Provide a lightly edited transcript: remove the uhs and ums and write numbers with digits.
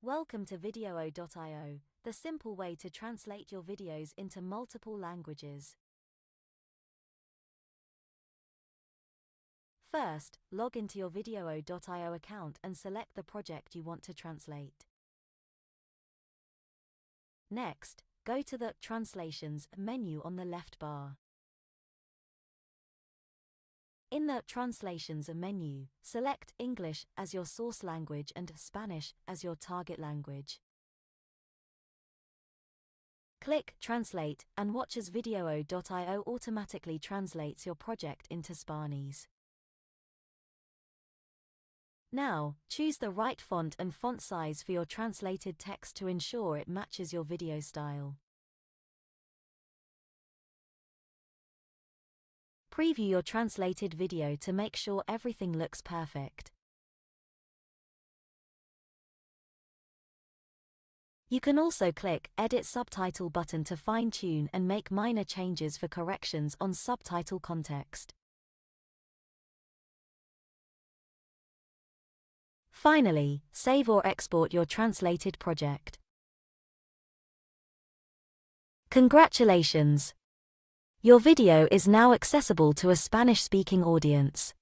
Welcome to Videoo.io, the simple way to translate your videos into multiple languages. First, log into your Videoo.io account and select the project you want to translate. Next, go to the Translations menu on the left bar. In the Translations menu, select English as your source language and Spanish as your target language. Click Translate and watch as Videoo.io automatically translates your project into Spanish. Now, choose the right font and font size for your translated text to ensure it matches your video style. Preview your translated video to make sure everything looks perfect. You can also click Edit Subtitle button to fine-tune and make minor changes for corrections on subtitle context. Finally, save or export your translated project. Congratulations! Your video is now accessible to a Spanish-speaking audience.